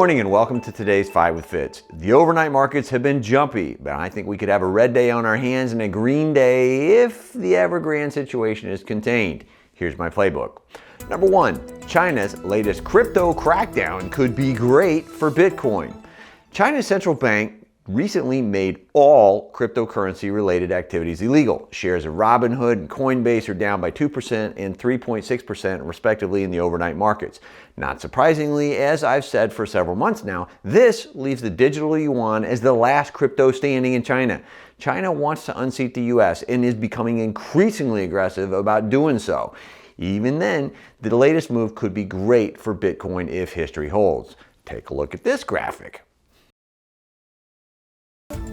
morning and welcome to today's 5 with Fitz. The overnight markets have been jumpy, but I think we could have a red day on our hands and a green day if the Evergrande situation is contained. Here's my playbook. Number 1, China's latest crypto crackdown could be great for Bitcoin. China's central bank recently made all cryptocurrency related activities illegal. Shares of Robinhood and Coinbase are down by 2% and 3.6% respectively in the overnight markets. Not surprisingly, as I've said for several months now, this leaves the digital yuan as the last crypto standing in China. China wants to unseat the US and is becoming increasingly aggressive about doing so. Even then, the latest move could be great for Bitcoin if history holds. Take a look at this graphic.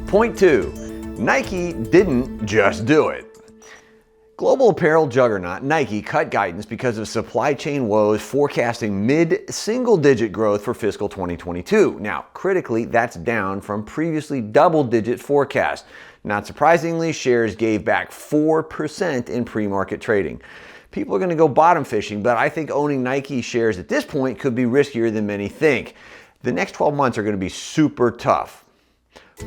Point 2, Nike didn't just do it. Global apparel juggernaut Nike cut guidance because of supply chain woes, forecasting mid-single-digit growth for fiscal 2022. Now, critically, that's down from previously double-digit forecast. Not surprisingly, shares gave back 4% in pre-market trading. People are going to go bottom fishing, but I think owning Nike shares at this point could be riskier than many think. The next 12 months are going to be super tough.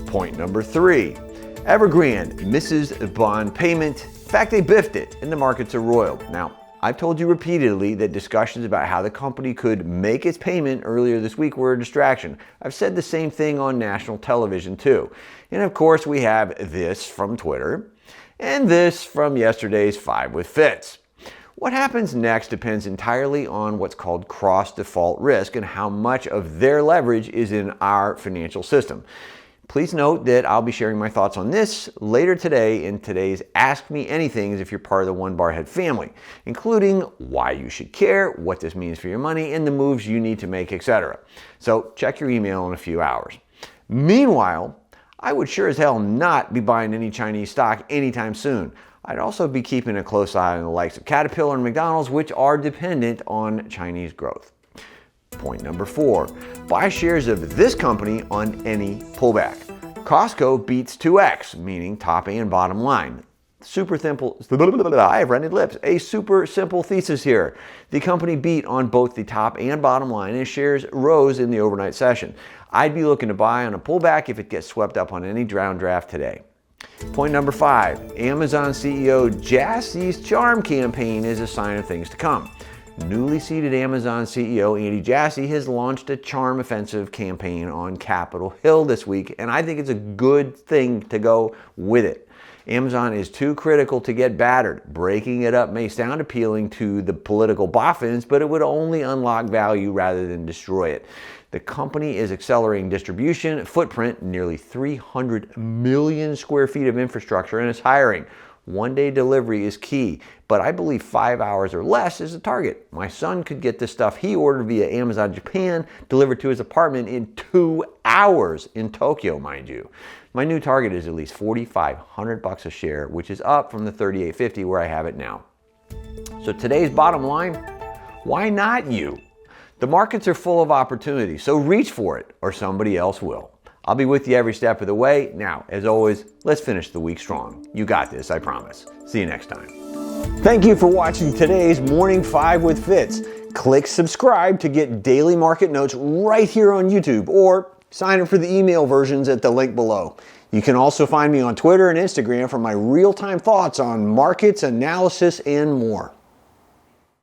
Point number 3, Evergrande misses bond payment. In fact, they biffed it and the markets are roiled. Now, I've told you repeatedly that discussions about how the company could make its payment earlier this week were a distraction. I've said the same thing on national television too. And of course, we have this from Twitter and this from yesterday's 5 with Fitz. What happens next depends entirely on what's called cross-default risk and how much of their leverage is in our financial system. Please note that I'll be sharing my thoughts on this later today in today's Ask Me Anythings if you're part of the One Barhead family, including why you should care, what this means for your money, and the moves you need to make, etc. So check your email in a few hours. Meanwhile, I would sure as hell not be buying any Chinese stock anytime soon. I'd also be keeping a close eye on the likes of Caterpillar and McDonald's, which are dependent on Chinese growth. Point number 4, buy shares of this company on any pullback. Costco beats 2x, meaning top and bottom line. Super simple, I have rented lips. A super simple thesis here. The company beat on both the top and bottom line and shares rose in the overnight session. I'd be looking to buy on a pullback if it gets swept up on any downdraft today. Point number 5, Amazon CEO Jassy's charm campaign is a sign of things to come. Newly seated Amazon CEO Andy Jassy has launched a charm offensive campaign on Capitol Hill this week, and I think it's a good thing to go with it. Amazon is too critical to get battered. Breaking it up may sound appealing to the political boffins, but it would only unlock value rather than destroy it. The company is accelerating distribution footprint, nearly 300 million square feet of infrastructure, and is hiring. One-day delivery is key, but I believe 5 hours or less is the target. My son could get the stuff he ordered via Amazon Japan delivered to his apartment in 2 hours in Tokyo, mind you. My new target is at least $4,500 a share, which is up from the $3,850 where I have it now. So today's bottom line, why not you? The markets are full of opportunity, so reach for it or somebody else will. I'll be with you every step of the way. Now, as always, let's finish the week strong. You got this, I promise. See you next time. Thank you for watching today's Morning 5 with Fitz. Click subscribe to get daily market notes right here on YouTube, or sign up for the email versions at the link below. You can also find me on Twitter and Instagram for my real-time thoughts on markets, analysis, and more.